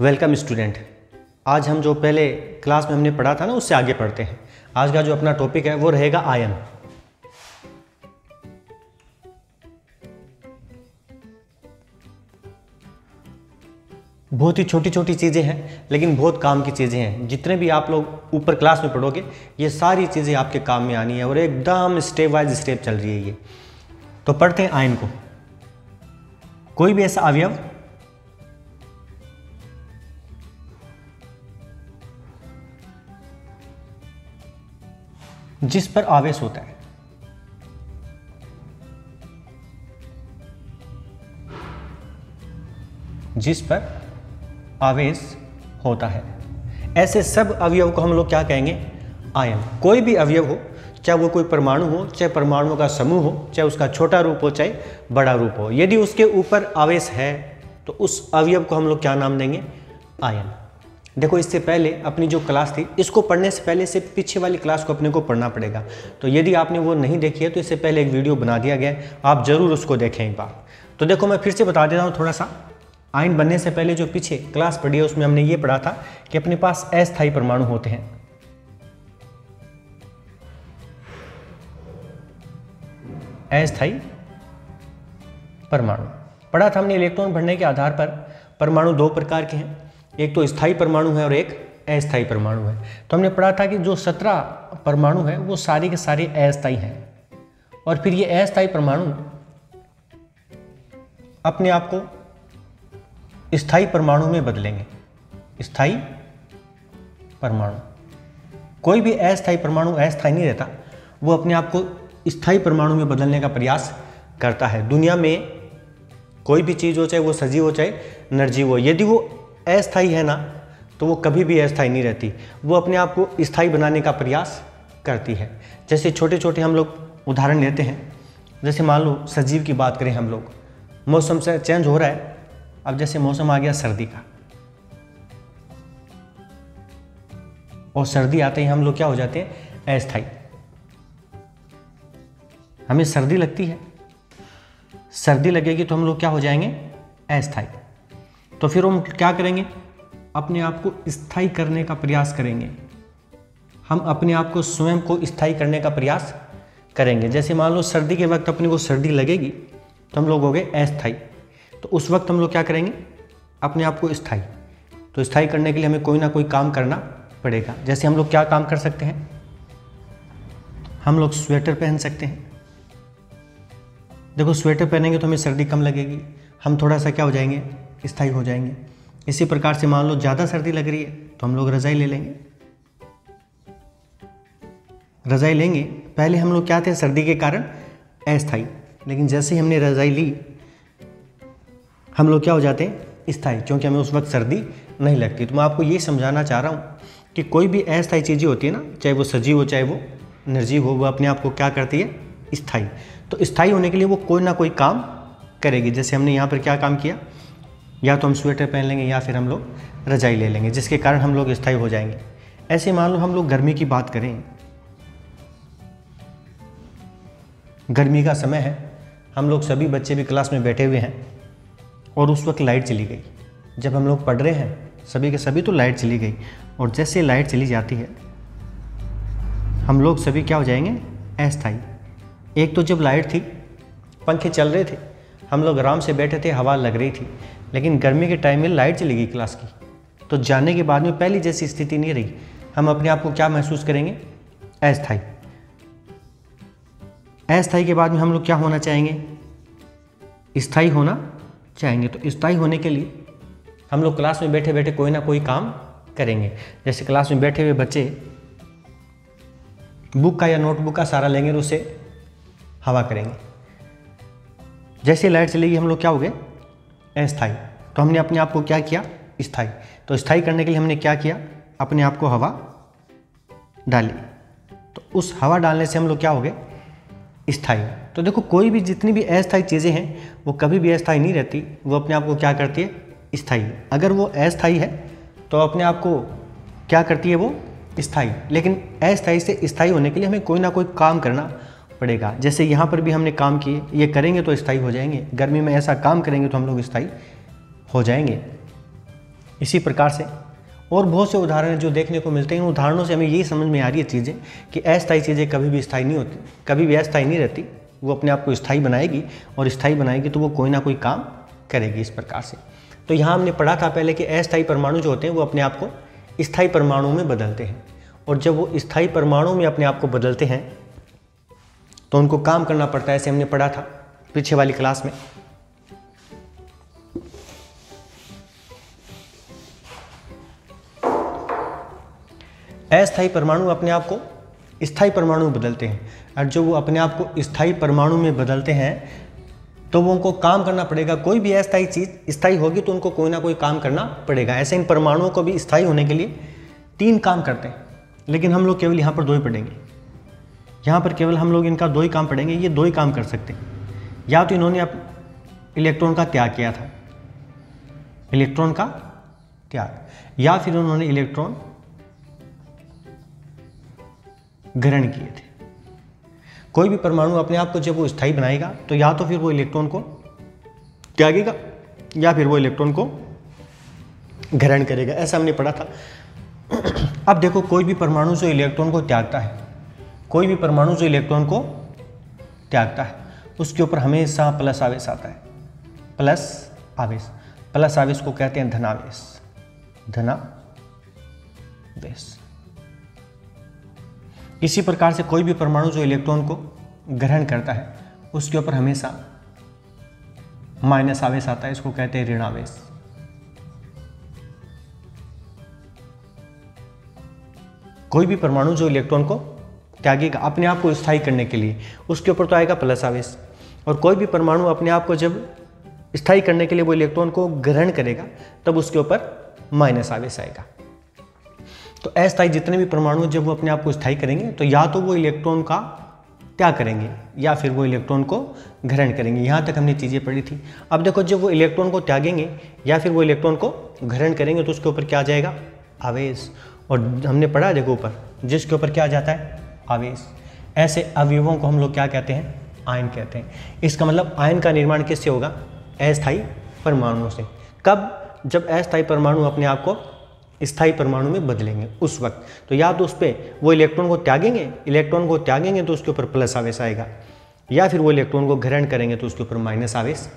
Welcome student. आज हम जो पहले क्लास में हमने पढ़ा था ना उससे आगे पढ़ते हैं। आज का जो अपना टॉपिक है वो रहेगा आयन। बहुत ही छोटी छोटी चीज़ें हैं लेकिन बहुत काम की चीज़ें हैं। जितने भी आप लोग ऊपर क्लास में पढ़ोगे ये सारी चीज़ें आपके काम में आनी है और एकदम स्टेप बाय स्टेप चल रही है ये। तो पढ़ते हैं आयन को। कोई भी ऐसा अवयव जिस पर आवेश होता है, जिस पर आवेश होता है, ऐसे सब अवयव को हम लोग क्या कहेंगे? आयन। कोई भी अवयव हो, चाहे वो कोई परमाणु हो, चाहे परमाणुओं का समूह हो, चाहे उसका छोटा रूप हो चाहे बड़ा रूप हो, यदि उसके ऊपर आवेश है तो उस अवयव को हम लोग क्या नाम देंगे? आयन। देखो, इससे पहले अपनी जो क्लास थी इसको पढ़ने से पहले से पीछे वाली क्लास को अपने को पढ़ना पड़ेगा। तो यदि आपने वो नहीं देखी है तो इससे पहले एक वीडियो बना दिया गया है, आप जरूर उसको देखें एक बार। तो देखो, मैं फिर से बता देता हूँ थोड़ा सा। आयन बनने से पहले जो पीछे क्लास पढ़ी है उसमें हमने ये पढ़ा था कि अपने पास अस्थायी परमाणु होते हैं। अस्थायी परमाणु पढ़ा था हमने। इलेक्ट्रॉन भरने के आधार पर परमाणु दो प्रकार के हैं, एक तो स्थायी परमाणु है और एक अस्थायी परमाणु है। तो हमने पढ़ा था कि जो 17 परमाणु है वो सारे के सारे अस्थायी हैं और फिर ये अस्थायी परमाणु अपने आप को स्थायी परमाणु में बदलेंगे। स्थायी परमाणु, कोई भी अस्थायी परमाणु अस्थायी नहीं रहता, वो अपने आप को स्थायी परमाणु में बदलने का प्रयास करता है। दुनिया में कोई भी चीज़ हो, चाहे वो सजीव हो चाहे निर्जीव हो, यदि वो अस्थायी है ना तो वो कभी भी अस्थायी नहीं रहती, वो अपने आप को स्थायी बनाने का प्रयास करती है। जैसे छोटे छोटे हम लोग उदाहरण लेते हैं, जैसे मान लो सजीव की बात करें हम लोग, मौसम से चेंज हो रहा है। अब जैसे मौसम आ गया सर्दी का, और सर्दी आते ही हम लोग क्या हो जाते हैं? अस्थायी। हमें सर्दी लगती है, सर्दी लगेगी तो हम लोग क्या हो जाएंगे? अस्थायी। तो फिर हम क्या करेंगे? अपने आप को स्थायी करने का प्रयास करेंगे। हम अपने आप को स्वयं को स्थायी करने का प्रयास करेंगे। जैसे मान लो सर्दी के वक्त अपने को सर्दी लगेगी तो हम लोग हो गए अस्थायी। तो उस वक्त हम लोग क्या करेंगे? अपने आप को स्थायी। तो स्थायी करने के लिए हमें कोई ना कोई काम करना पड़ेगा। जैसे हम लोग क्या काम कर सकते हैं? हम लोग स्वेटर पहन सकते हैं। देखो, स्वेटर पहनेंगे तो हमें सर्दी कम लगेगी, हम थोड़ा सा क्या हो जाएंगे? स्थायी हो जाएंगे। इसी प्रकार से मान लो ज़्यादा सर्दी लग रही है तो हम लोग रज़ाई ले लेंगे। रज़ाई लेंगे, पहले हम लोग क्या थे? सर्दी के कारण अस्थायी, लेकिन जैसे ही हमने रज़ाई ली हम लोग क्या हो जाते हैं? स्थायी, क्योंकि हमें उस वक्त सर्दी नहीं लगती। तो मैं आपको ये समझाना चाह रहा हूँ कि कोई भी अस्थायी चीज़ें होती है ना, चाहे वो सजीव हो चाहे वो निर्जीव हो, वो अपने आप को क्या करती है? स्थायी। तो स्थायी होने के लिए वो कोई ना कोई काम करेगी। जैसे हमने यहाँ पर क्या काम किया? या तो हम स्वेटर पहन लेंगे या फिर हम लोग रजाई ले लेंगे, जिसके कारण हम लोग स्थायी हो जाएंगे। ऐसे मान लो हम लोग गर्मी की बात करें, गर्मी का समय है, हम लोग सभी बच्चे भी क्लास में बैठे हुए हैं और उस वक्त लाइट चली गई। जब हम लोग पढ़ रहे हैं सभी के सभी तो लाइट चली गई, और जैसे लाइट चली जाती है हम लोग सभी क्या हो जाएंगे? अस्थायी। एक तो जब लाइट थी, पंखे चल रहे थे, हम लोग आराम से बैठे थे, हवा लग रही थी, लेकिन गर्मी के टाइम में लाइट चली गई क्लास की, तो जाने के बाद में पहली जैसी स्थिति नहीं रही। हम अपने आप को क्या महसूस करेंगे? अस्थायी। अस्थायी के बाद में हम लोग क्या होना चाहेंगे? स्थायी होना चाहेंगे। तो स्थायी होने के लिए हम लोग क्लास में बैठे बैठे कोई ना कोई काम करेंगे। जैसे क्लास में बैठे हुए बच्चे बुक का या नोटबुक का सहारा लेंगे और उसे हवा करेंगे। जैसे लाइट चलेगी हम लोग क्या हो गए? अस्थायी। तो हमने अपने आप को क्या किया? स्थायी। तो स्थायी करने के लिए हमने क्या किया? अपने आप को हवा डाली। तो उस हवा डालने से हम लोग क्या हो गए? स्थायी। तो देखो, कोई भी जितनी भी अस्थायी चीज़ें हैं वो कभी भी अस्थायी नहीं रहती, वो अपने आप को क्या करती है? स्थायी। अगर वो अस्थायी है तो अपने आप को क्या करती है? वो स्थायी। लेकिन अस्थायी से स्थायी होने के लिए हमें कोई ना कोई काम करना पड़ेगा। जैसे यहाँ पर भी हमने काम किए, ये करेंगे तो स्थायी हो जाएंगे। गर्मी में ऐसा काम करेंगे तो हम लोग स्थायी हो जाएंगे। इसी प्रकार से और बहुत से उदाहरण जो देखने को मिलते हैं, उन उदाहरणों से हमें यही समझ में आ रही है चीज़ें कि अस्थायी चीज़ें कभी भी स्थायी नहीं होती, कभी भी अस्थायी नहीं रहती। वो अपने आप को स्थायी बनाएगी, और स्थायी बनाएगी तो वो कोई ना कोई काम करेगी इस प्रकार से। तो यहाँ हमने पढ़ा था पहले कि अस्थायी परमाणु जो होते हैं वो अपने आप को स्थायी परमाणु में बदलते हैं, और जब वो स्थायी परमाणु में अपने आप को बदलते हैं तो उनको काम करना पड़ता है। ऐसे हमने पढ़ा था पीछे वाली क्लास में। अस्थायी परमाणु अपने आप को स्थायी परमाणु में बदलते हैं, और जब वो अपने आप को स्थायी परमाणु में बदलते हैं तो वो उनको काम करना पड़ेगा। कोई भी अस्थायी चीज़ स्थायी होगी तो उनको कोई ना कोई काम करना पड़ेगा। ऐसे इन परमाणुओं को भी स्थायी होने के लिए 3 काम करते हैं, लेकिन हम लोग केवल यहाँ पर 2 ही पढ़ेंगे। यहाँ पर केवल हम लोग इनका 2 ही काम पढ़ेंगे। ये 2 ही काम कर सकते हैं, या तो इन्होंने इलेक्ट्रॉन का त्याग किया था, इलेक्ट्रॉन का त्याग, या फिर उन्होंने इलेक्ट्रॉन ग्रहण किए थे। कोई भी परमाणु अपने आप को जब वो स्थायी बनाएगा तो या तो फिर वो इलेक्ट्रॉन को त्यागेगा या फिर वो इलेक्ट्रॉन को ग्रहण करेगा। ऐसा हमने पढ़ा था। अब देखो, कोई भी परमाणु जो इलेक्ट्रॉन को त्यागता है, कोई भी परमाणु जो इलेक्ट्रॉन को त्यागता है, उसके ऊपर हमेशा प्लस आवेश आता है। प्लस आवेश, प्लस आवेश को कहते हैं धनावेश, धनावेश। इसी प्रकार से कोई भी परमाणु जो इलेक्ट्रॉन को ग्रहण करता है उसके ऊपर हमेशा माइनस आवेश आता है, इसको कहते हैं ऋणावेश। कोई भी परमाणु जो इलेक्ट्रॉन को त्यागेगा अपने आप को स्थायी करने के लिए, उसके ऊपर तो आएगा प्लस आवेश, और कोई भी परमाणु अपने आप को जब स्थायी करने के लिए वो इलेक्ट्रॉन को ग्रहण करेगा तब उसके ऊपर माइनस आवेश आएगा। तो अस्थायी जितने भी परमाणु जब वो अपने आप को स्थायी करेंगे तो या तो वो इलेक्ट्रॉन का त्याग करेंगे या फिर वो इलेक्ट्रॉन को ग्रहण करेंगे। यहाँ तक हमने चीज़ें पढ़ी थी। अब देखो, जब वो इलेक्ट्रॉन को त्यागेंगे या फिर वो इलेक्ट्रॉन को ग्रहण करेंगे तो उसके ऊपर क्या आ जाएगा? आवेश। और हमने पढ़ा देखो ऊपर, जिसके ऊपर क्या आ जाता है? आवेश। ऐसे अवयवों को हम लोग क्या कहते हैं? आयन कहते हैं। इसका मतलब आयन का निर्माण किससे होगा? अस्थायी परमाणुओं से। कब? जब अस्थायी परमाणु अपने आप को स्थायी परमाणु में बदलेंगे उस वक्त। तो या तो उस पर वो इलेक्ट्रॉन को त्यागेंगे तो उसके ऊपर प्लस आवेश आएगा, या फिर वो इलेक्ट्रॉन को ग्रहण करेंगे तो उसके ऊपर माइनस आवेश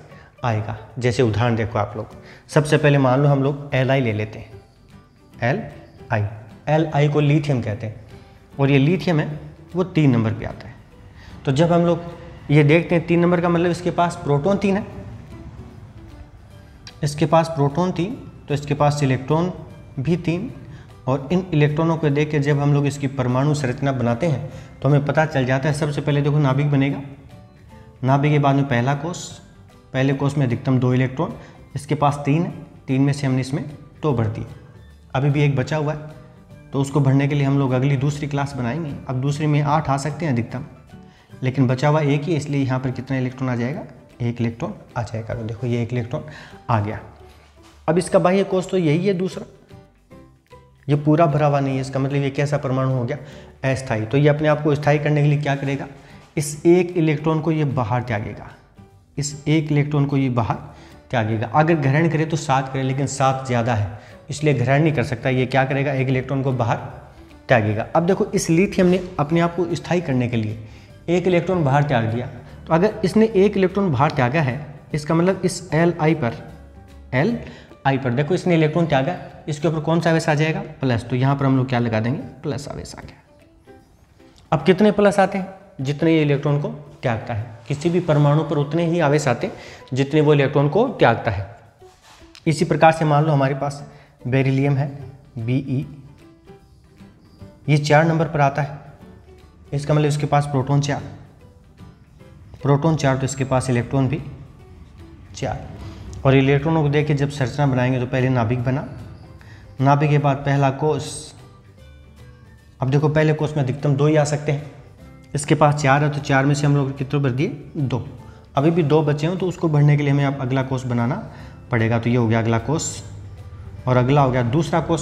आएगा। जैसे उदाहरण देखो आप लोग, सबसे पहले मान लो हम लोग Li ले लेते हैं। Li को लिथियम कहते हैं, और ये लिथियम है वो 3 नंबर पे आता है। तो जब हम लोग ये देखते हैं 3 नंबर का मतलब इसके पास प्रोटॉन 3 है, इसके पास प्रोटॉन 3, तो इसके पास इलेक्ट्रॉन भी 3। और इन इलेक्ट्रॉनों को देख के जब हम लोग इसकी परमाणु संरचना बनाते हैं तो हमें पता चल जाता है। सबसे पहले देखो नाभिक बनेगा, नाभिक के बाद में पहला कोष, पहले कोष में अधिकतम 2 इलेक्ट्रॉन, इसके पास 3 है, 3 में से हमने इसमें 2 भर दिए। अभी भी एक बचा हुआ है, तो उसको भरने के लिए हम लोग अगली दूसरी क्लास बनाएंगे। अब दूसरी में 8 आ सकते हैं अधिकतम, लेकिन बचा हुआ 1 ही, इसलिए यहाँ पर कितना इलेक्ट्रॉन आ जाएगा? 1 इलेक्ट्रॉन आ जाएगा। तो देखो ये 1 इलेक्ट्रॉन आ गया। अब इसका बाह्य कोष तो यही है दूसरा, ये पूरा भरा हुआ नहीं है। इसका मतलब ये कैसा परमाणु हो गया? अस्थायी। तो ये अपने आप को स्थायी करने के लिए क्या करेगा? इस 1 इलेक्ट्रॉन को ये बाहर त्यागेगा, इस 1 इलेक्ट्रॉन को ये बाहर त्यागेगा। अगर ग्रहण करे तो 7 करे, लेकिन 7 ज़्यादा है इसलिए ग्रहण नहीं कर सकता। ये क्या करेगा? 1 इलेक्ट्रॉन को बाहर त्यागेगा। अब देखो, इस लिथियम ने अपने आप को स्थायी करने के लिए 1 इलेक्ट्रॉन बाहर त्याग दिया। तो अगर इसने 1 इलेक्ट्रॉन बाहर त्यागा है, इसका मतलब इस Li पर देखो इसने इलेक्ट्रॉन त्यागा, इसके ऊपर कौन सा आवेश आ जाएगा? प्लस। तो यहाँ पर हम लोग क्या लगा देंगे? प्लस आवेश आ गया। अब कितने प्लस आते हैं? जितने ये इलेक्ट्रॉन को त्यागता है। किसी भी परमाणु पर उतने ही आवेश आते हैं जितने वो इलेक्ट्रॉन को त्यागता है। इसी प्रकार से मान लो हमारे पास बेरिलियम है, Be, ये 4 नंबर पर आता है। इसका मतलब इसके पास प्रोटॉन 4, तो इसके पास इलेक्ट्रॉन भी 4। और इलेक्ट्रॉनों को देख के जब संरचना बनाएंगे तो पहले नाभिक बना, नाभिक के बाद पहला कोष। अब देखो पहले कोष में अधिकतम 2 ही आ सकते हैं, इसके पास 4 है, तो 4 में से हम लोग कितने भर दिए? 2। अभी भी 2 बचे हैं, तो उसको भरने के लिए हमें अब अगला कोष बनाना पड़ेगा। तो ये हो गया अगला कोष, और अगला हो गया दूसरा कोष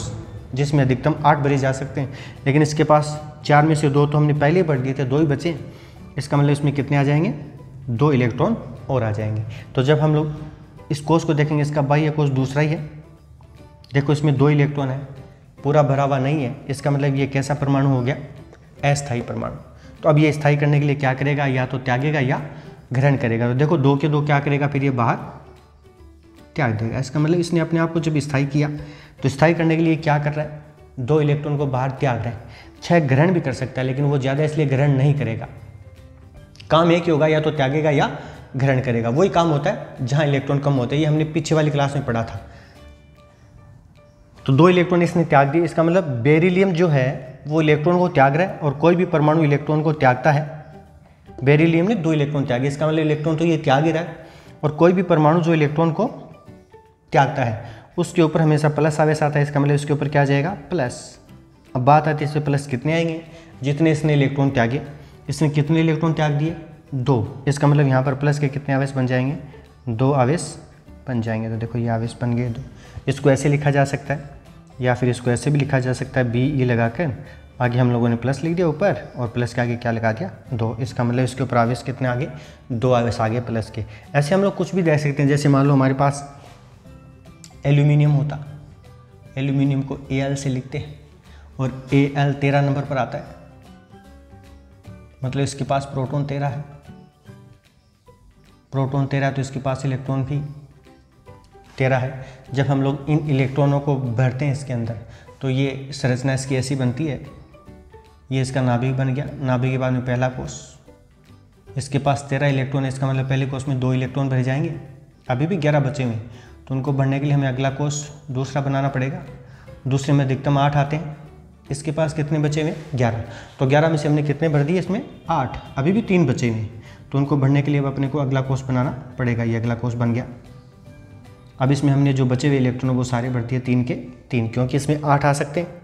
जिसमें अधिकतम 8 भरे जा सकते हैं, लेकिन इसके पास 4 में से 2 तो हमने पहले ही भर दिए थे, 2 ही बचे। इसका मतलब इसमें कितने आ जाएंगे? 2 इलेक्ट्रॉन और आ जाएंगे। तो जब हम लोग इस कोष को देखेंगे, इसका बाह्य कोष दूसरा ही है, देखो इसमें 2 इलेक्ट्रॉन है, पूरा भरा हुआ नहीं है, इसका मतलब ये कैसा परमाणु हो गया, अस्थायी परमाणु। तो अब ये स्थायी करने के लिए क्या करेगा, या तो त्यागेगा या ग्रहण करेगा। तो देखो 2 के 2 क्या करेगा, फिर ये बाहर त्याग देगा। इसका मतलब इसने अपने आप को जब स्थायी किया तो स्थायी करने के लिए क्या कर रहा है, 2 इलेक्ट्रॉन को बाहर त्याग रहा है। 6 ग्रहण भी कर सकता है लेकिन वो ज़्यादा इसलिए ग्रहण नहीं करेगा। काम एक ही होगा, या तो त्यागेगा या ग्रहण करेगा। वही काम होता है जहाँ इलेक्ट्रॉन कम होते हैं, ये हमने पीछे वाली क्लास में पढ़ा था। तो 2 इलेक्ट्रॉन इसने त्याग दिए, इसका मतलब बेरिलियम जो है वो इलेक्ट्रॉन को त्याग रहा है और कोई भी परमाणु इलेक्ट्रॉन को त्यागता है। बेरिलियम ने 2 इलेक्ट्रॉन त्यागे, इसका मतलब इलेक्ट्रॉन तो ये त्याग ही रहा है, और कोई भी परमाणु जो इलेक्ट्रॉन को त्यागता है उसके ऊपर हमेशा प्लस आवेश आता है। इसका मतलब इसके ऊपर क्या आ जाएगा, प्लस। अब बात आती है इसमें प्लस कितने आएंगे, जितने इसने इलेक्ट्रॉन त्यागे। इसने कितने इलेक्ट्रॉन त्याग दिए, 2। इसका मतलब यहाँ पर प्लस के कितने आवेश बन जाएंगे, 2 आवेश बन जाएंगे। तो देखो ये आवेश बन गए 2। इसको ऐसे लिखा जा सकता है या फिर इसको ऐसे भी लिखा जा सकता है, BE लगाकर आगे हम लोगों ने प्लस लिख दिया ऊपर, और प्लस के आगे क्या लगा दिया, 2। इसका मतलब इसके ऊपर आवेश कितने आगे, 2 आवेश आगे प्लस के। ऐसे हम लोग कुछ भी दे सकते हैं, जैसे मान लो हमारे पास एल्यूमिनियम होता, एल्यूमिनियम को Al से लिखते हैं और Al 13 नंबर पर आता है, मतलब इसके पास प्रोटॉन 13 है। प्रोटॉन 13 तो इसके पास इलेक्ट्रॉन भी 13 है। जब हम लोग इन इलेक्ट्रॉनों को भरते हैं इसके अंदर तो ये संरचना इसकी ऐसी बनती है, ये इसका नाभिक बन गया। नाभिक के बाद में पहला कोष, इसके पास 13 इलेक्ट्रॉन है, इसका मतलब पहले कोष में 2 इलेक्ट्रॉन भरे जाएंगे, अभी भी 11 बचे हुए, तो उनको भरने के लिए हमें अगला कोष दूसरा बनाना पड़ेगा। दूसरे में अधिकतम 8 आते हैं, इसके पास कितने बचे हुए, 11। तो 11 में से हमने कितने भर दिए, इसमें 8, अभी भी 3 बचे हुए, तो उनको भरने के लिए अब अपने को अगला कोष बनाना पड़ेगा। ये अगला कोष बन गया। अब इसमें हमने जो बचे हुए इलेक्ट्रॉन वो सारे भर दिए 3 के 3, क्योंकि इसमें 8 आ सकते हैं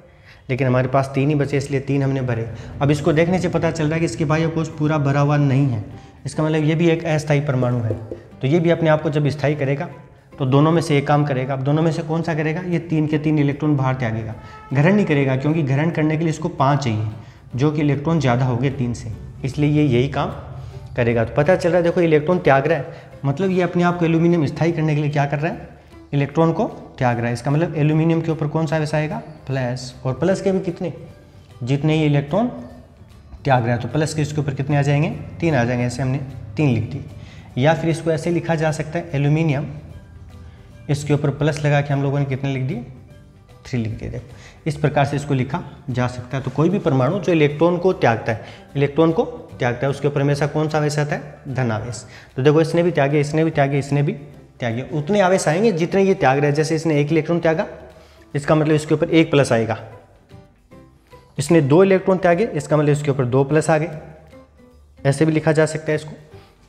लेकिन हमारे पास 3 ही बचे, इसलिए 3 हमने भरे। अब इसको देखने से पता चल रहा है कि इसके बाह्य कोष पूरा भरा हुआ नहीं है, इसका मतलब ये भी एक अस्थायी परमाणु है। तो ये भी अपने आप को जब स्थायी करेगा तो दोनों में से एक काम करेगा। अब दोनों में से कौन सा करेगा, ये 3 के 3 इलेक्ट्रॉन बाहर त्यागेगा, ग्रहण नहीं करेगा, क्योंकि ग्रहण करने के लिए इसको 5 चाहिए, जो कि इलेक्ट्रॉन ज़्यादा हो गए 3 से, इसलिए ये यही काम करेगा। तो पता चल रहा है, देखो इलेक्ट्रॉन त्याग रहा है, मतलब ये अपने आप को एल्यूमिनियम स्थायी करने के लिए क्या कर रहा है, इलेक्ट्रॉन को त्याग रहा है। इसका मतलब एल्यूमिनियम के ऊपर कौन सा आवेश आएगा, प्लस। और प्लस के भी कितने, जितने ये इलेक्ट्रॉन त्याग रहा है, तो प्लस के इसके ऊपर कितने आ जाएंगे, 3 आ जाएंगे। ऐसे हमने 3 लिख दी। या फिर इसको ऐसे लिखा जा सकता है, एल्यूमिनियम, इसके ऊपर प्लस लगा के हम लोगों ने कितने लिख दिए, 3 लिख दिए। देखो इस प्रकार से इसको लिखा जा सकता है। तो कोई भी परमाणु जो इलेक्ट्रॉन को त्यागता है, इलेक्ट्रॉन को त्यागता है, उसके ऊपर हमेशा कौन सा आवेश आता है, धन आवेश। तो देखो इसने भी त्यागे, इसने भी त्यागे, इसने भी त्यागे, उतने आवेश आएंगे जितने ये त्याग रहे हैं। जैसे इसने 1 इलेक्ट्रॉन त्यागा, इसका मतलब इसके ऊपर 1 प्लस आएगा। इसने 2 इलेक्ट्रॉन त्यागे, इसका मतलब इसके ऊपर 2 प्लस आ गए। ऐसे भी लिखा जा सकता है इसको।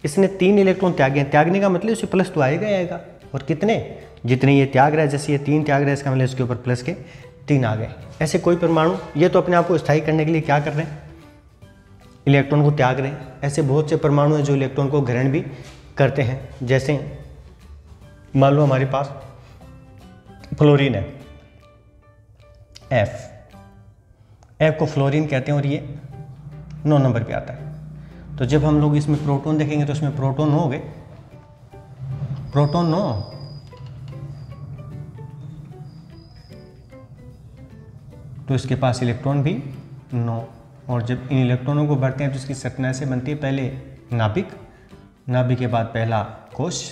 इसने 3 इलेक्ट्रॉन त्यागे, त्यागने का मतलब इसे प्लस तो आएगा ही आएगा। और कितने, जितने ये त्याग रहा है, जैसे ये 3 त्याग रहा है, इसका मतलब इसके ऊपर प्लस के 3 आ गए। ऐसे कोई परमाणु ये तो अपने आप को स्थायी करने के लिए क्या कर रहे हैं, इलेक्ट्रॉन को त्याग रहे हैं। ऐसे बहुत से परमाणु हैं जो इलेक्ट्रॉन को ग्रहण भी करते हैं। जैसे मान लो हमारे पास फ्लोरीन है, F को फ्लोरीन कहते हैं और ये 9 नंबर पे आता है। तो जब हम लोग इसमें प्रोटॉन देखेंगे तो इसमें प्रोटॉन 9 हो गए, प्रोटॉन 9, तो इसके पास इलेक्ट्रॉन भी 9। और जब इन इलेक्ट्रॉनों को भरते हैं तो इसकी संरचना ऐसे बनती है, पहले नाभिक, नाभिक के बाद पहला कोष,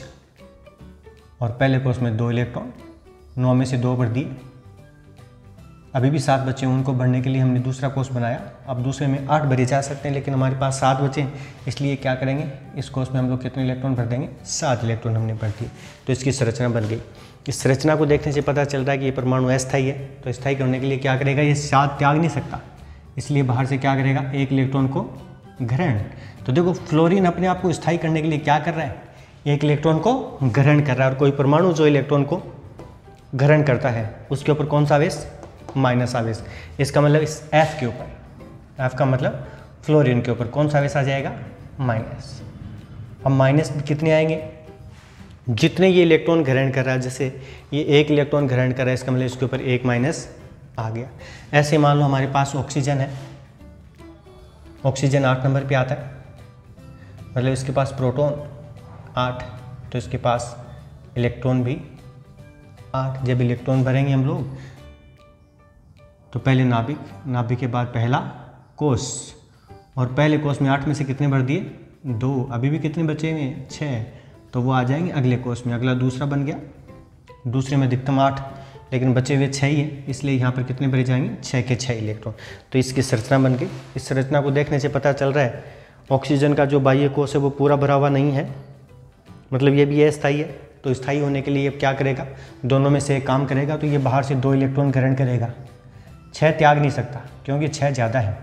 और पहले कोष में 2 इलेक्ट्रॉन, 9 में से 2 भर दिए। अभी भी 7 बचे, उनको भरने के लिए हमने दूसरा कोष बनाया। अब दूसरे में 8 भरे जा सकते हैं लेकिन हमारे पास 7 बचे, इसलिए क्या करेंगे, इस कोष में हम लोग कितने इलेक्ट्रॉन भर देंगे, 7 इलेक्ट्रॉन हमने भर दिए। तो इसकी संरचना बन गई। इस संरचना को देखने से पता चल रहा है कि ये परमाणु अस्थायी है। तो स्थायी करने के लिए क्या करेगा, ये 7 त्याग नहीं सकता, इसलिए बाहर से क्या करेगा, 1 इलेक्ट्रॉन को ग्रहण। तो देखो फ्लोरीन अपने आप को स्थायी करने के लिए क्या कर रहा है, 1 इलेक्ट्रॉन को ग्रहण कर रहा है। और कोई परमाणु जो इलेक्ट्रॉन को ग्रहण करता है उसके ऊपर कौन सा आवेश, माइनस आवेश। इसका मतलब इस F के ऊपर, F का मतलब फ्लोरीन के ऊपर कौन सा आवेश आ जाएगा, माइनस। अब माइनस कितने आएंगे, जितने ये इलेक्ट्रॉन ग्रहण कर रहा है। जैसे ये 1 इलेक्ट्रॉन ग्रहण कर रहा है, इसका मतलब इसके ऊपर 1 माइनस आ गया। ऐसे मान लो हमारे पास ऑक्सीजन है, ऑक्सीजन 8 नंबर पे आता है, मतलब इसके पास प्रोटॉन 8, तो इसके पास इलेक्ट्रॉन भी 8। जब इलेक्ट्रॉन भरेंगे हम लोग तो पहले नाभिक के बाद पहला कोष, और पहले कोष में 8 में से कितने भर दिए? 2। अभी भी कितने बचे हैं? 6। तो वो आ जाएंगे अगले कोष में। अगला दूसरा बन गया, दूसरे में अधिकतम 8, लेकिन बचे हुए 6 ही है, इसलिए यहाँ पर कितने भरे जाएंगे? 6 के 6 इलेक्ट्रॉन। तो इसकी संरचना बन गई। इस संरचना को देखने से पता चल रहा है ऑक्सीजन का जो बाह्य कोष है वो पूरा भरा हुआ नहीं है, मतलब ये भी अस्थायी है। तो स्थायी होने के लिए ये क्या करेगा? दोनों में से एक काम करेगा, तो ये बाहर से 2 इलेक्ट्रॉन ग्रहण करेगा। 6 त्याग नहीं सकता क्योंकि 6 ज़्यादा है,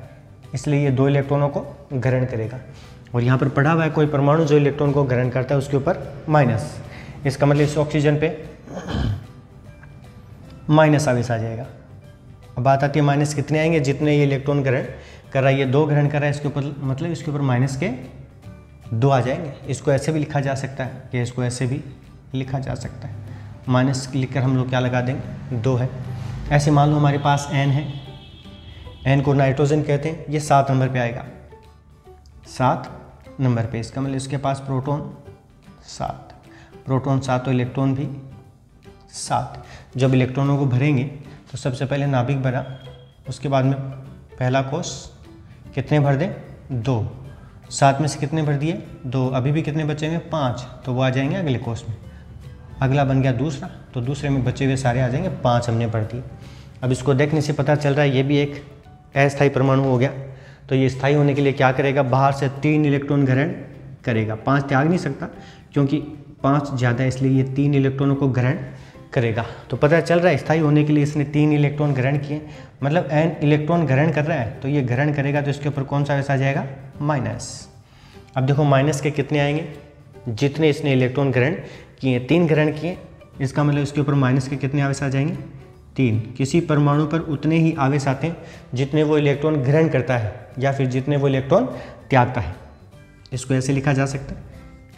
इसलिए ये 2 इलेक्ट्रॉनों को ग्रहण करेगा। और यहाँ पर पढ़ा हुआ है कोई परमाणु जो इलेक्ट्रॉन को ग्रहण करता है उसके ऊपर माइनस, इसका मतलब इस ऑक्सीजन पे माइनस आवेश आ जाएगा। अब बात आती है माइनस कितने आएंगे? जितने ये इलेक्ट्रॉन ग्रहण कर रहा है, ये 2 ग्रहण कर रहा है, इसके ऊपर मतलब इसके ऊपर माइनस के 2 आ जाएंगे। इसको ऐसे भी लिखा जा सकता है कि इसको ऐसे भी लिखा जा सकता है। माइनस लिखकर हम लोग क्या लगा देंगे? 2 है। ऐसे मान लो हमारे पास N है, N को नाइट्रोजन कहते हैं, ये 7 नंबर पे आएगा, 7 नंबर पे। इसका मतलब इसके पास प्रोटॉन 7, तो इलेक्ट्रॉन भी 7। जब इलेक्ट्रॉनों को भरेंगे तो सबसे पहले नाभिक भरा, उसके बाद में पहला कोष, कितने भर दें? 2। 7 में से कितने भर दिए? 2। अभी भी कितने बचेंगे? 5। तो वो आ जाएंगे अगले कोष में। अगला बन गया दूसरा, तो दूसरे में बचे हुए सारे आ जाएंगे, 5 हमने भर दिए। अब इसको देखने से पता चल रहा है ये भी एक अस्थायी परमाणु हो गया। तो ये स्थायी होने के लिए क्या करेगा? बाहर से 3 इलेक्ट्रॉन ग्रहण करेगा। 5 त्याग नहीं सकता क्योंकि 5 ज़्यादा है, इसलिए ये 3 इलेक्ट्रॉनों को ग्रहण करेगा। तो पता चल रहा है स्थायी होने के लिए इसने 3 इलेक्ट्रॉन ग्रहण किए, मतलब N इलेक्ट्रॉन ग्रहण कर रहा है, तो ये ग्रहण करेगा तो इसके ऊपर कौन सा आवेश आ जाएगा? माइनस। अब देखो माइनस के कितने आएंगे? जितने इसने इलेक्ट्रॉन ग्रहण किए, 3 ग्रहण किए, इसका मतलब इसके ऊपर माइनस के कितने आवेश आ जाएंगे? 3। किसी परमाणु पर उतने ही आवेश आते हैं जितने वो इलेक्ट्रॉन ग्रहण करता है या फिर जितने वो इलेक्ट्रॉन त्यागता है। इसको ऐसे लिखा जा सकता है,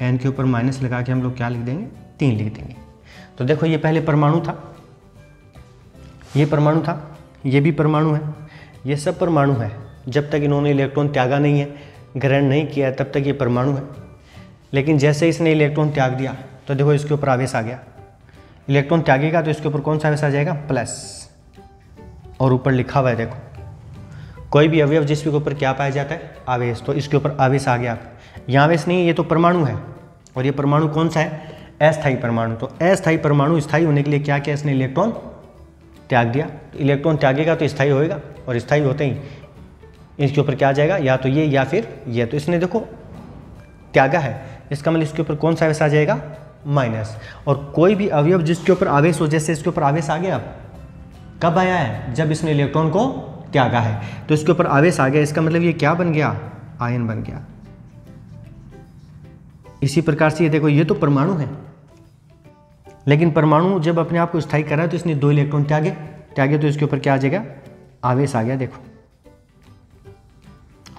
N के ऊपर माइनस लगा के हम लोग क्या लिख देंगे? 3 लिख देंगे। तो देखो ये पहले परमाणु था, ये परमाणु था, ये भी परमाणु है, ये सब परमाणु है। जब तक इन्होंने इलेक्ट्रॉन त्यागा नहीं है, ग्रहण नहीं किया, तब तक ये परमाणु है। लेकिन जैसे इसने इलेक्ट्रॉन त्याग दिया तो देखो इसके ऊपर आवेश आ गया। इलेक्ट्रॉन त्यागेगा तो इसके ऊपर कौन सा आवेश आ जाएगा? प्लस। और ऊपर लिखा हुआ है देखो, कोई भी अवयव जिसके ऊपर क्या पाया जाता है? आवेश। तो इसके ऊपर आवेश आ गया। यहाँ आवेश नहीं है, ये तो परमाणु है, और ये परमाणु कौन सा है? अस्थायी परमाणु। तो अस्थायी परमाणु स्थायी होने के लिए क्या किया? इसने इलेक्ट्रॉन त्याग दिया। तो इलेक्ट्रॉन त्यागेगा तो स्थायी होएगा, और स्थायी होते ही इसके ऊपर क्या आ जाएगा? या तो ये या फिर ये। तो इसने देखो त्यागा है, इसका मतलब इसके ऊपर कौन सा आवेश आ जाएगा? माइनस। और कोई भी अवयव जिसके ऊपर आवेश हो, जैसे इसके ऊपर आवेश आ गया, अब कब आया है? जब इसने इलेक्ट्रॉन को त्यागा है, तो इसके ऊपर आवेश आ गया। इसका मतलब ये क्या बन गया? आयन बन गया। इसी प्रकार से ये देखो, ये तो परमाणु है, लेकिन परमाणु जब अपने आप को स्थायी कर रहा है तो इसने 2 इलेक्ट्रॉन त्यागे, तो इसके ऊपर क्या आ जाएगा? आवेश आ गया। देखो,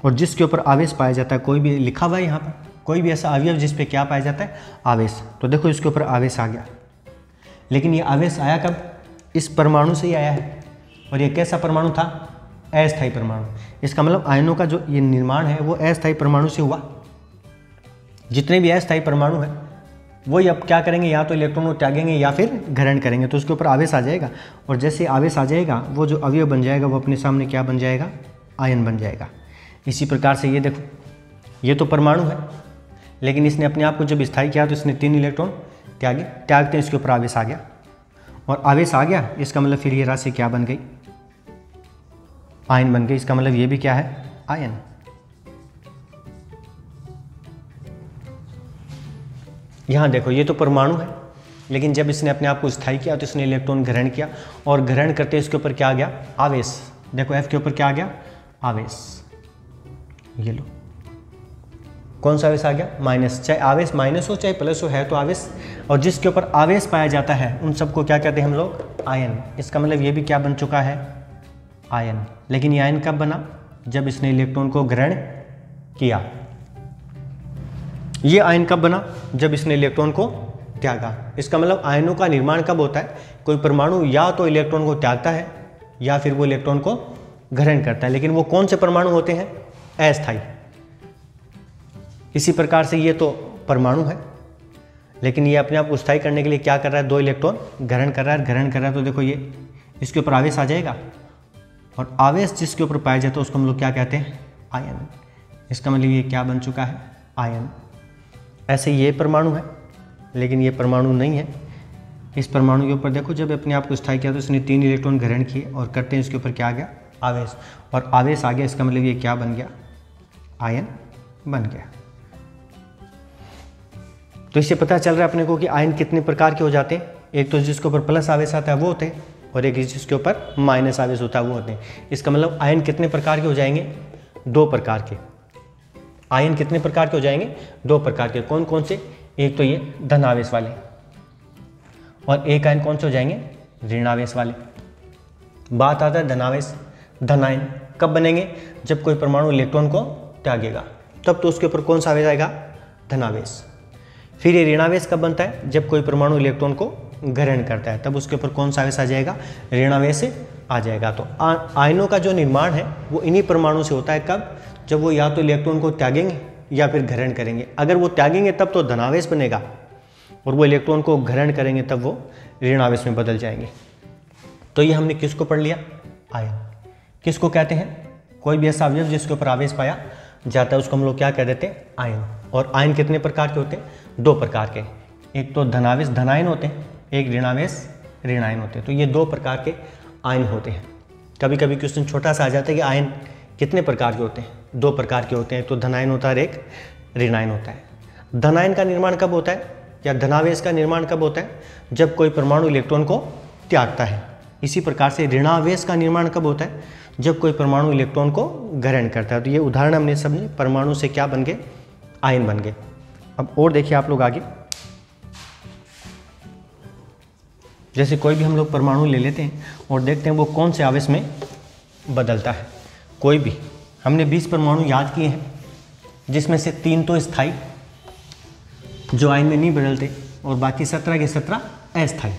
और जिसके ऊपर आवेश पाया जाता है, कोई भी लिखा हुआ है यहाँ पर, कोई भी ऐसा अवयव जिस पे क्या पाया जाता है? आवेश। तो देखो इसके ऊपर आवेश आ गया, लेकिन ये आवेश आया कब? इस परमाणु से ही आया है। और ये कैसा परमाणु था? अस्थायी परमाणु। इसका मतलब आयनों का जो ये निर्माण है वो अस्थायी परमाणु से हुआ। जितने भी अस्थायी परमाणु है वही अब क्या करेंगे? या तो इलेक्ट्रॉन को त्यागेंगे या फिर ग्रहण करेंगे, तो उसके ऊपर आवेश आ जाएगा। और जैसे आवेश आ जाएगा, वो जो अवयव बन जाएगा वो अपने सामने क्या बन जाएगा? आयन बन जाएगा। इसी प्रकार से ये देखो, ये तो परमाणु है, लेकिन इसने अपने आप को जब स्थायी किया तो इसने 3 इलेक्ट्रॉन त्यागते हैं, इसके ऊपर आवेश आ गया। और आवेश आ गया, इसका मतलब फिर ये राशि क्या बन गई? आयन बन गई। इसका मतलब ये भी क्या है? आयन। यहाँ देखो, ये तो परमाणु है, लेकिन जब इसने अपने आप को स्थायी किया तो इसने इलेक्ट्रॉन ग्रहण किया, और ग्रहण करते इसके ऊपर क्या आ गया? आवेश। देखो F के ऊपर क्या आ गया? आवेश। ये लो, कौन सा आवेश आ गया? माइनस। चाहे आवेश माइनस हो चाहे प्लस हो, है तो आवेश। और जिसके ऊपर आवेश पाया जाता है उन सबको क्या कहते हैं हम लोग? आयन। इसका मतलब ये भी क्या बन चुका है? आयन। लेकिन ये आयन कब बना? जब इसने इलेक्ट्रॉन को ग्रहण किया। ये आयन कब बना? जब इसने इलेक्ट्रॉन को त्यागा। इसका मतलब आयनों का निर्माण कब होता है? कोई परमाणु या तो इलेक्ट्रॉन को त्यागता है या फिर वो इलेक्ट्रॉन को ग्रहण करता है। लेकिन वो कौन से परमाणु होते हैं? अस्थायी। इसी प्रकार से ये तो परमाणु है, लेकिन ये अपने आप को स्थायी करने के लिए क्या कर रहा है, 2 इलेक्ट्रॉन ग्रहण कर रहा है। तो देखो ये इसके ऊपर आवेश आ जाएगा, और आवेश जिसके ऊपर पाया जाता है उसको हम लोग क्या कहते हैं, आयन। इसका मतलब ये क्या बन चुका है, आयन। ऐसे ये परमाणु है, लेकिन ये परमाणु नहीं है। इस परमाणु के ऊपर देखो जब अपने आप को स्थायी किया तो इसने 3 इलेक्ट्रॉन ग्रहण किए, और करते हैं इसके ऊपर क्या आ गया, आवेश, और आवेश आ गया। इसका मतलब ये क्या बन गया, आयन बन गया। तो इससे पता चल रहा है अपने को कि आयन कितने प्रकार के हो जाते हैं। एक तो जिसके ऊपर प्लस आवेश आता है वो होते हैं, और एक जिसके ऊपर माइनस आवेश होता है वो होते हैं। इसका मतलब आयन कितने प्रकार के हो जाएंगे, 2 प्रकार के। आयन कितने प्रकार के हो जाएंगे, 2 प्रकार के। कौन कौन से, एक तो ये धन आवेश वाले, और एक आयन कौन से हो जाएंगे, ऋण आवेश वाले। बात आता है धनावेश, धनायन कब बनेंगे, जब कोई परमाणु इलेक्ट्रॉन को त्यागेगा, तब तो उसके ऊपर कौन सा आवेश आएगा, धनावेश। फिर ये ऋणावेश कब बनता है, जब कोई परमाणु इलेक्ट्रॉन को ग्रहण करता है, तब उसके ऊपर कौन सा आवेश आ जाएगा, ऋणावेश आ जाएगा। तो आयनों का जो निर्माण है वो इन्हीं परमाणु से होता है। कब, जब वो या तो इलेक्ट्रॉन को त्यागेंगे या फिर ग्रहण करेंगे। अगर वो त्यागेंगे तब तो धनावेश बनेगा, और वो इलेक्ट्रॉन को ग्रहण करेंगे तब वो ऋणावेश में बदल जाएंगे। तो ये हमने किसको पढ़ लिया, आयन। किसको कहते हैं, कोई भी ऐसा अवयव जिसके ऊपर आवेश पाया जाता है उसको हम लोग क्या कह देते हैं, आयन। और आयन कितने प्रकार के होते हैं, 2 प्रकार के। एक तो धनावेश धनायन होते हैं, एक ऋणावेश ऋणायन होते हैं। तो ये 2 प्रकार के आयन होते हैं। कभी कभी क्वेश्चन छोटा सा आ जाता है कि आयन कितने प्रकार के होते हैं, 2 प्रकार के होते हैं। तो धनायन होता है, एक ऋणायन होता है। धनायन का निर्माण कब होता है, या धनावेश का निर्माण कब होता है, जब कोई परमाणु इलेक्ट्रॉन को त्यागता है। इसी प्रकार से ऋणावेश का निर्माण कब होता है, जब कोई परमाणु इलेक्ट्रॉन को ग्रहण करता है। तो ये उदाहरण हमने समझे, परमाणु से क्या बन गए, आयन बन गए। अब और देखिए आप लोग आगे, जैसे कोई भी हम लोग परमाणु ले लेते हैं और देखते हैं वो कौन से आवेश में बदलता है। कोई भी हमने 20 परमाणु याद किए हैं, जिसमें से 3 तो स्थायी जो आयन में नहीं बदलते, और बाकी 17 के 17 अस्थायी।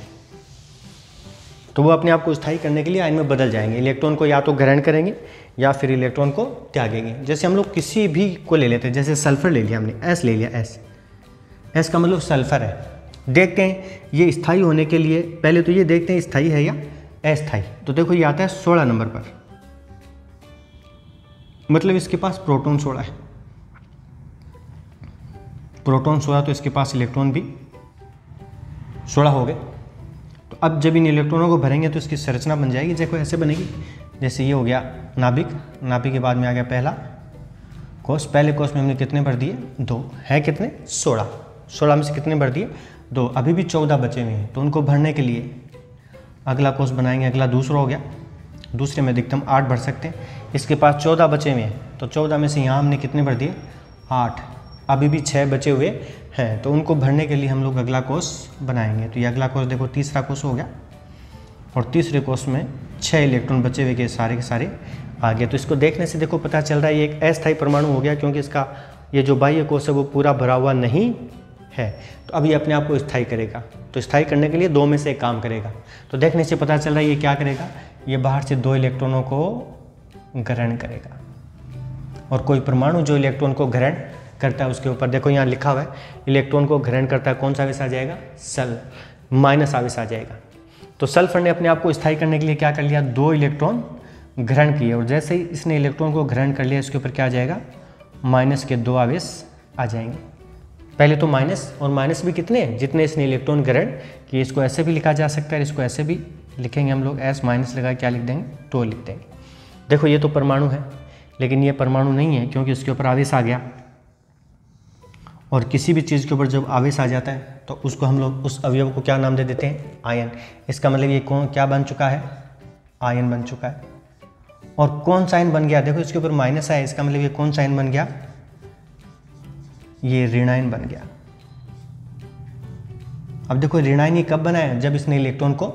तो वो अपने आप को स्थायी करने के लिए आयन में बदल जाएंगे। इलेक्ट्रॉन को या तो ग्रहण करेंगे या फिर इलेक्ट्रॉन को त्यागेंगे। जैसे हम लोग किसी भी को ले लेते हैं, जैसे सल्फर ले लिया हमने, एस ले लिया, एस का मतलब सल्फर है। देखते हैं ये स्थायी होने के लिए, पहले तो ये देखते हैं स्थायी है या अस्थायी। तो देखो ये आता है 16 नंबर पर, मतलब इसके पास प्रोटॉन 16 है। प्रोटॉन 16 तो इसके पास इलेक्ट्रॉन भी 16 हो गए। तो अब जब इन इलेक्ट्रॉनों को भरेंगे तो इसकी संरचना बन जाएगी, देखो ऐसे बनेगी। जैसे ये हो गया नाभिक, नाभिक के बाद में आ गया पहला कोष। पहले कोष में हमने कितने भर दिए, 2 है, कितने 16 में से कितने भर दिए, 2। अभी भी 14 बचे हुए हैं, तो उनको भरने के लिए अगला कोष बनाएंगे। अगला दूसरा हो गया, दूसरे में अधिकतम 8 भर सकते हैं। इसके पास 14 बचे हुए हैं, तो 14 में से यहाँ हमने कितने भर दिए, 8। अभी भी 6 बचे हुए हैं, तो उनको भरने के लिए हम लोग अगला कोष बनाएंगे। तो ये अगला कोष देखो तीसरा कोष हो गया, और तीसरे कोष में 6 इलेक्ट्रॉन बचे हुए के सारे आ गए। तो इसको देखने से देखो पता चल रहा है ये एक अस्थायी परमाणु हो गया, क्योंकि इसका ये जो बाह्य कोष है वो पूरा भरा हुआ नहीं है। तो अब ये अपने आप को स्थायी करेगा। तो स्थायी करने के लिए 2 में से एक काम करेगा। तो देखने से पता चल रहा है ये क्या करेगा, ये बाहर से 2 इलेक्ट्रॉनों को ग्रहण करेगा। और कोई परमाणु जो इलेक्ट्रॉन को ग्रहण करता है उसके ऊपर देखो यहाँ लिखा हुआ है, इलेक्ट्रॉन को ग्रहण करता है, कौन सा आवेश आ जाएगा, माइनस आवेश आ जाएगा। तो सल्फर ने अपने आप को स्थायी करने के लिए क्या कर लिया, 2 इलेक्ट्रॉन ग्रहण किए, और जैसे ही इसने इलेक्ट्रॉन को ग्रहण कर लिया इसके ऊपर क्या आ जाएगा, माइनस के 2 आवेश आ जाएंगे। पहले तो माइनस, और माइनस भी कितने, जितने इसने इलेक्ट्रॉन ग्रहण किए। इसको ऐसे भी लिखा जा सकता है, इसको ऐसे भी लिखेंगे हम लोग, एस माइनस लगा क्या लिख देंगे, 2 लिख देंगे। देखो ये तो परमाणु है, लेकिन ये परमाणु नहीं है, क्योंकि इसके ऊपर आवेश आ गया। और किसी भी चीज़ के ऊपर जब आवेश आ जाता है तो उसको हम लोग उस अवयव को क्या नाम दे देते हैं, आयन। इसका मतलब ये कौन क्या बन चुका है, आयन बन चुका है। और कौन सा आयन बन गया, देखो इसके ऊपर माइनस है, इसका मतलब ये कौन सा आयन बन गया, ये ऋणायन बन गया। अब देखो ऋणायन ये कब बना है, जब इसने इलेक्ट्रॉन को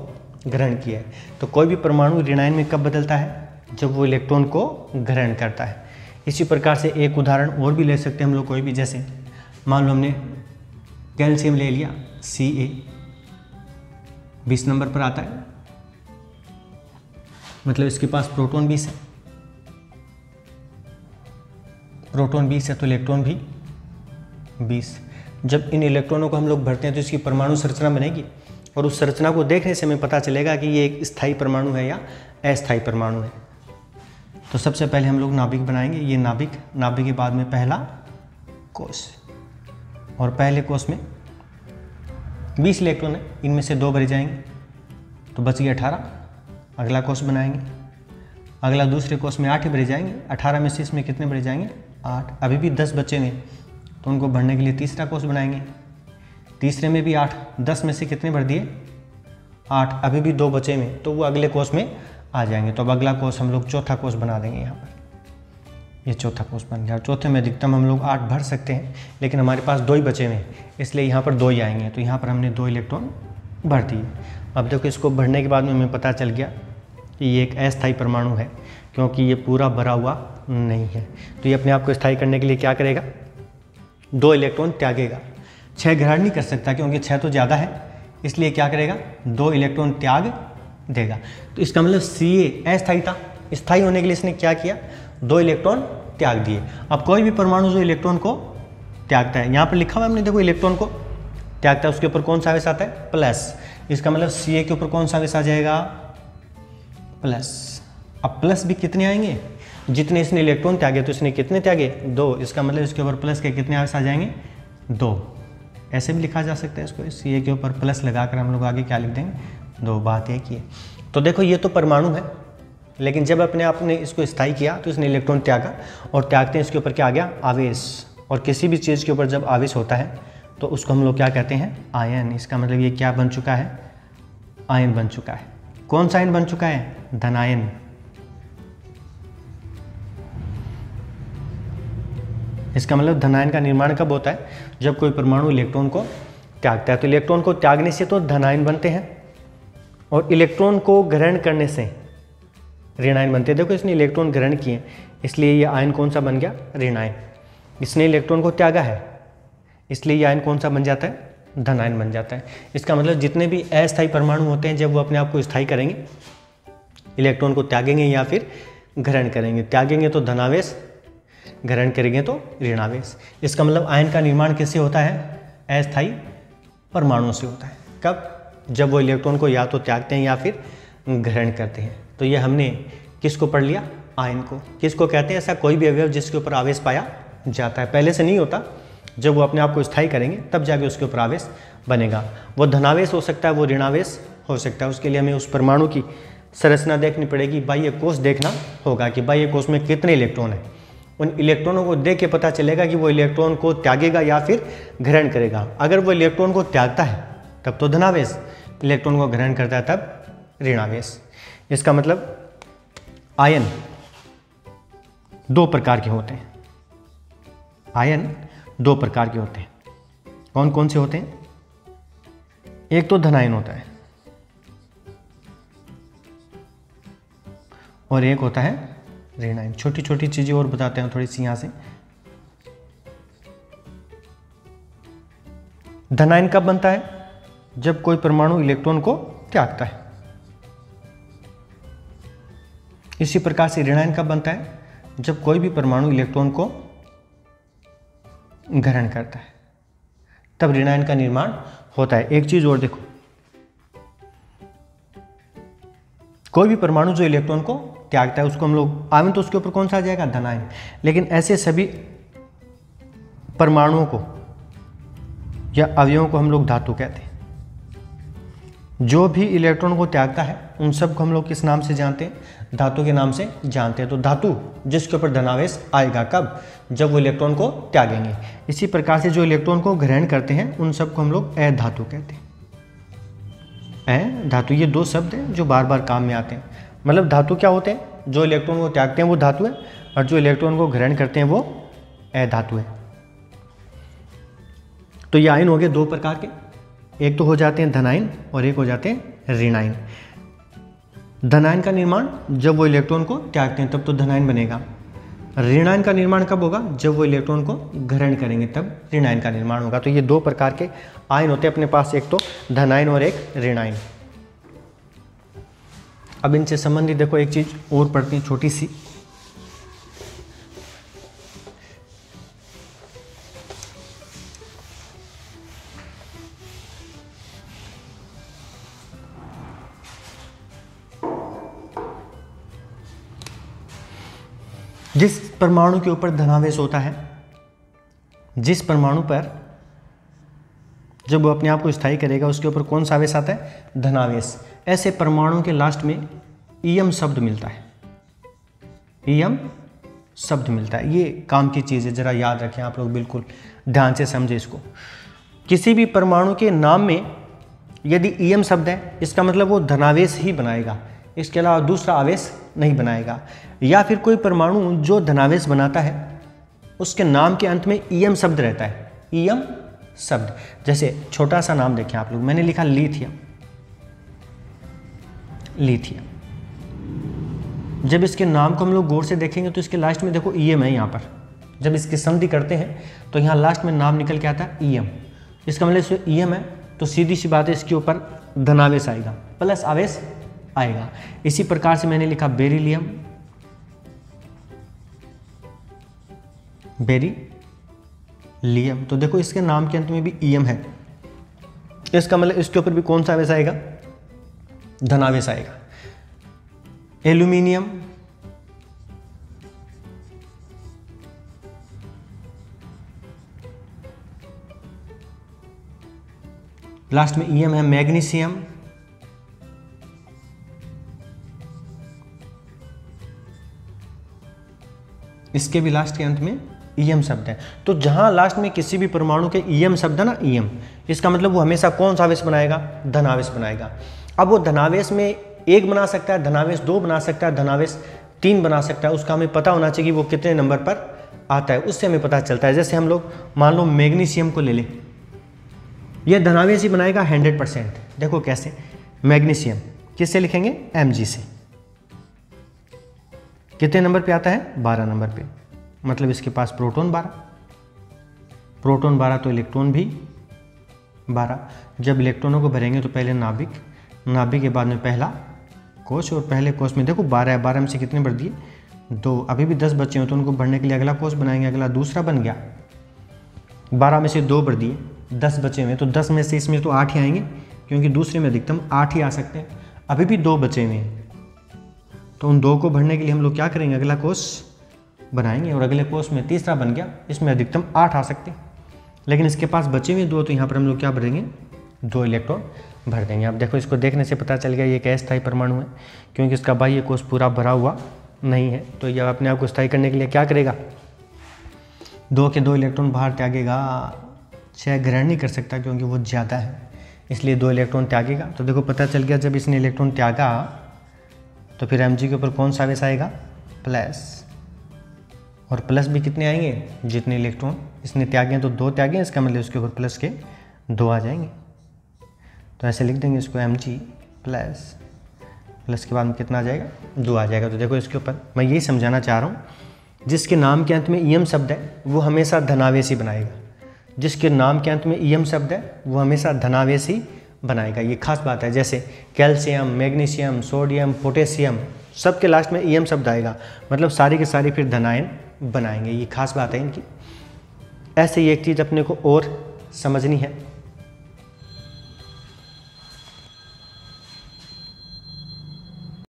ग्रहण किया है। तो कोई भी परमाणु ऋणायन में कब बदलता है, जब वो इलेक्ट्रॉन को ग्रहण करता है। इसी प्रकार से एक उदाहरण और भी ले सकते हैं हम लोग, कोई भी, जैसे मान लो हमने कैल्शियम ले लिया, Ca 20 नंबर पर आता है, मतलब इसके पास प्रोटॉन 20 है, प्रोटॉन 20 है तो इलेक्ट्रॉन भी 20। जब इन इलेक्ट्रॉनों को हम लोग भरते हैं तो इसकी परमाणु संरचना बनेगी, और उस संरचना को देखने से हमें पता चलेगा कि ये एक स्थायी परमाणु है या अस्थायी परमाणु है। तो सबसे पहले हम लोग नाभिक बनाएंगे। ये नाभिक के बाद में पहला कोष, और पहले कोष में 20 इलेक्ट्रॉन है, इनमें से 2 भरे जाएंगे तो बच गए 18। अगला कोष बनाएंगे, अगला दूसरे कोष में 8 ही भरे जाएंगे। 18 में से इसमें कितने भरे जाएंगे? 8। अभी भी 10 बचेंगे तो उनको भरने के लिए तीसरा कोष बनाएंगे। तीसरे में भी 8, 10 में से कितने भर दिए? 8। अभी भी 2 बचे में तो वो अगले कोष में आ जाएंगे। तो अब अगला कोष हम लोग चौथा कोष बना देंगे। यहाँ पर ये चौथा कोष बन गया। चौथे में अधिकतम हम लोग 8 भर सकते हैं, लेकिन हमारे पास 2 ही बचे हुए हैं, इसलिए यहाँ पर 2 ही आएंगे। तो यहाँ पर हमने 2 इलेक्ट्रॉन भर दिए। अब देखो इसको भरने के बाद में हमें पता चल गया कि ये एक अस्थायी परमाणु है, क्योंकि ये पूरा भरा हुआ नहीं है। तो ये अपने आप को स्थायी करने के लिए क्या करेगा? 2 इलेक्ट्रॉन त्यागेगा। 6 ग्रहण नहीं कर सकता क्योंकि 6 तो ज़्यादा है, इसलिए क्या करेगा? 2 इलेक्ट्रॉन त्याग देगा। तो इसका मतलब Ca अस्थायी था, स्थायी होने के लिए इसने क्या किया? 2 इलेक्ट्रॉन त्याग दिए। अब कोई भी परमाणु जो इलेक्ट्रॉन को त्यागता है, यहाँ पर लिखा हुआ हमने देखो इलेक्ट्रॉन को त्यागता है, उसके ऊपर कौन सा आवेश आता है? प्लस। इसका मतलब Ca के ऊपर कौन सा आवेश आ जाएगा? प्लस। अब प्लस भी कितने आएंगे? जितने इसने इलेक्ट्रॉन त्यागे, तो इसने कितने त्यागे? 2। इसका मतलब इसके ऊपर प्लस के कितने आवेश आ जाएंगे? 2। ऐसे भी लिखा जा सकता है इसको, Ca के ऊपर प्लस लगाकर हम लोग आगे क्या लिख देंगे? 2। बात एक ही है। तो देखो ये तो परमाणु है, लेकिन जब अपने आप ने इसको स्थायी किया तो इसने इलेक्ट्रॉन त्यागा, और त्यागते हैं इसके ऊपर क्या आ गया? आवेश। और किसी भी चीज़ के ऊपर जब आवेश होता है तो उसको हम लोग क्या कहते हैं? आयन। इसका मतलब ये क्या बन चुका है? आयन बन चुका है। कौन सा आयन बन चुका है? धनायन। इसका मतलब धनायन का निर्माण कब होता है? जब कोई परमाणु इलेक्ट्रॉन को त्यागता है। तो इलेक्ट्रॉन को त्यागने से तो धनायन बनते हैं, और इलेक्ट्रॉन को ग्रहण करने से ऋणायन बनते हैं। देखो इसने इलेक्ट्रॉन ग्रहण किए, इसलिए ये आयन कौन सा बन गया? ऋणायन। इसने इलेक्ट्रॉन को त्यागा है, इसलिए ये आयन कौन सा बन जाता है? धनायन बन जाता है। इसका मतलब जितने भी अस्थायी परमाणु होते हैं, जब वो अपने आप को स्थायी करेंगे, इलेक्ट्रॉन को त्यागेंगे या फिर ग्रहण करेंगे। त्यागेंगे तो धनावेश, ग्रहण करेंगे तो ऋणावेश। इसका मतलब आयन का निर्माण किससे होता है? अस्थायी परमाणुओं से होता है। कब? जब वो इलेक्ट्रॉन को या तो त्यागते हैं या फिर ग्रहण करते हैं। तो ये हमने किसको पढ़ लिया? आयन को। किसको कहते हैं? ऐसा कोई भी अवयव जिसके ऊपर आवेश पाया जाता है। पहले से नहीं होता, जब वो अपने आप को स्थायी करेंगे तब जाके उसके ऊपर आवेश बनेगा। वो धनावेश हो सकता है, वो ऋणावेश हो सकता है। उसके लिए हमें उस परमाणु की संरचना देखनी पड़ेगी, बाह्य कोष देखना होगा कि बाह्य कोष में कितने इलेक्ट्रॉन हैं। उन इलेक्ट्रॉनों को देख के पता चलेगा कि वो इलेक्ट्रॉन को त्यागेगा या फिर ग्रहण करेगा। अगर वो इलेक्ट्रॉन को त्यागता है तब तो धनावेश, इलेक्ट्रॉन को ग्रहण करता है तब ऋणावेश। इसका मतलब आयन 2 प्रकार के होते हैं। आयन 2 प्रकार के होते हैं। कौन कौन से होते हैं? एक तो धनायन होता है, और एक होता है ऋणायन। छोटी छोटी चीजें और बताते हैं थोड़ी सी यहां से। धनायन कब बनता है? जब कोई परमाणु इलेक्ट्रॉन को त्यागता है। इसी प्रकार से ऋणायन कब बनता है? जब कोई भी परमाणु इलेक्ट्रॉन को ग्रहण करता है, तब ऋणायन का निर्माण होता है। एक चीज और देखो, कोई भी परमाणु जो इलेक्ट्रॉन को त्यागता है उसको हम लोग आयन, तो उसके ऊपर कौन सा आ जाएगा? धनायन। लेकिन ऐसे सभी परमाणुओं को या अवयवों को हम लोग धातु कहते हैं। जो भी इलेक्ट्रॉन को त्यागता है उन सब को हम लोग किस नाम से जानते हैं? धातु के नाम से जानते हैं। तो धातु जिसके ऊपर धनावेश आएगा, कब? जब वो इलेक्ट्रॉन को त्यागेंगे। इसी प्रकार से जो इलेक्ट्रॉन को ग्रहण करते हैं उन सब को हम लोग अधातु कहते हैं। धातु, ये 2 शब्द हैं जो बार बार काम में आते हैं। मतलब धातु क्या होते हैं? जो इलेक्ट्रॉन को त्यागते हैं वो धातु है, और जो इलेक्ट्रॉन को ग्रहण करते हैं वो अधातु है। तो ये आयन हो गए 2 प्रकार के। एक तो हो जाते हैं धनायन और एक हो जाते हैं ऋणायन। धनायन का निर्माण जब वो इलेक्ट्रॉन को त्यागते हैं तब तो धनायन बनेगा। ऋणायन का निर्माण कब होगा? जब वो इलेक्ट्रॉन को ग्रहण करेंगे तब ऋणायन का निर्माण होगा। तो ये 2 प्रकार के आयन होते हैं अपने पास, एक तो धनायन और एक ऋणायन। अब इनसे संबंधित देखो एक चीज और पढ़ते हैं छोटी सी। जिस परमाणु के ऊपर धनावेश होता है, जिस परमाणु पर जब वो अपने आप को स्थायी करेगा उसके ऊपर कौन सा आवेश आता है? धनावेश। ऐसे परमाणु के लास्ट में ईयम शब्द मिलता है, ईयम शब्द मिलता है। ये काम की चीज़ है, जरा याद रखें आप लोग, बिल्कुल ध्यान से समझे इसको। किसी भी परमाणु के नाम में यदि ईयम शब्द है, इसका मतलब वो धनावेश ही बनाएगा, इसके अलावा दूसरा आवेश नहीं बनाएगा। या फिर कोई परमाणु जो धनावेश बनाता है उसके नाम के अंत में ईयम शब्द रहता है, ईयम शब्द। जैसे छोटा सा नाम देखें आप लोग, मैंने लिखा लिथियम, लिथियम। जब इसके नाम को हम लोग गौर से देखेंगे तो इसके लास्ट में देखो ईएम है यहाँ पर। जब इसकी संधि करते हैं तो यहाँ लास्ट में नाम निकल के आता है ईएम। इसका मतलब इसमें ईएम है तो सीधी सी बात है इसके ऊपर धनावेश आएगा, प्लस आवेश आएगा। इसी प्रकार से मैंने लिखा बेरिलियम, बेरिलियम। तो देखो इसके नाम के अंत में भी ईएम है, इसका मतलब इसके ऊपर भी कौन सा आवेश आएगा? धनावेश आएगा। एल्यूमिनियम, लास्ट में ईएम है। मैग्नीशियम, इसके भी लास्ट के अंत में ईएम शब्द है। तो जहां लास्ट में किसी भी परमाणु के ईएम शब्द है ना, ईएम, इसका मतलब वो हमेशा कौन सा आवेश बनाएगा? धनावेश बनाएगा। अब वो धनावेश में एक बना सकता है, धनावेश दो बना सकता है, धनावेश तीन बना सकता है। उसका हमें पता होना चाहिए कि वो कितने नंबर पर आता है, उससे हमें पता चलता है। जैसे हम लोग मान लो मैग्नीशियम को ले लें, ये धनावेश ही बनाएगा 100%। देखो कैसे, मैग्नीशियम किससे लिखेंगे? Mg से। कितने नंबर पे आता है? 12 नंबर पे। मतलब इसके पास प्रोटॉन 12, प्रोटॉन 12 तो इलेक्ट्रॉन भी 12। जब इलेक्ट्रॉनों को भरेंगे तो पहले नाभिक, नाभिक के बाद में पहला कोश, और पहले कोश में देखो 12 है, 12 में से कितने भर दिए? 2। अभी भी 10 बचे हो तो उनको भरने के लिए अगला कोश बनाएंगे, अगला दूसरा बन गया। 12 में से 2 भर दिए, 10 बचे हुए, तो 10 में से इसमें तो 8 ही आएंगे, क्योंकि दूसरे में अधिकतम 8 ही आ सकते हैं। अभी भी 2 बचे हुए हैं, तो उन 2 को भरने के लिए हम लोग क्या करेंगे? अगला कोश बनाएंगे, और अगले कोश में तीसरा बन गया, इसमें अधिकतम 8 आ सकते हैं। लेकिन इसके पास बचे हुए 2, तो यहाँ पर हम लोग क्या भरेंगे? 2 इलेक्ट्रॉन भर देंगे। अब देखो इसको देखने से पता चल गया ये एक अस्थायी परमाणु है, क्योंकि इसका बाह्य कोश पूरा भरा हुआ नहीं है। तो यह अपने आप को स्थायी करने के लिए क्या करेगा? 2 के 2 इलेक्ट्रॉन बाहर त्यागेगा। 6 ग्रहण नहीं कर सकता क्योंकि वो ज़्यादा है, इसलिए 2 इलेक्ट्रॉन त्यागेगा। तो देखो पता चल गया, जब इसने इलेक्ट्रॉन त्यागा तो फिर Mg के ऊपर कौन सा आवेश आएगा? प्लस। और प्लस भी कितने आएंगे? जितने इलेक्ट्रॉन इसने त्यागे तो 2 त्यागे, इसका मतलब उसके ऊपर प्लस के 2 आ जाएंगे। तो ऐसे लिख देंगे इसको Mg प्लस, प्लस के बाद में कितना आ जाएगा? 2 आ जाएगा। तो देखो इसके ऊपर मैं यही समझाना चाह रहा हूँ, जिसके नाम के अंत में ईएम शब्द है वो हमेशा धनावेश ही बनाएगा। जिसके नाम के अंत में ईएम शब्द है वो हमेशा धनावेश ही बनाएगा। ये खास बात है। जैसे कैल्शियम, मैग्नीशियम, सोडियम, पोटेशियम, सबके लास्ट में ईएम शब्द आएगा, मतलब सारी के सारी फिर धनायन बनाएंगे। ये खास बात है इनकी। ऐसे ही एक चीज़ अपने को और समझनी है,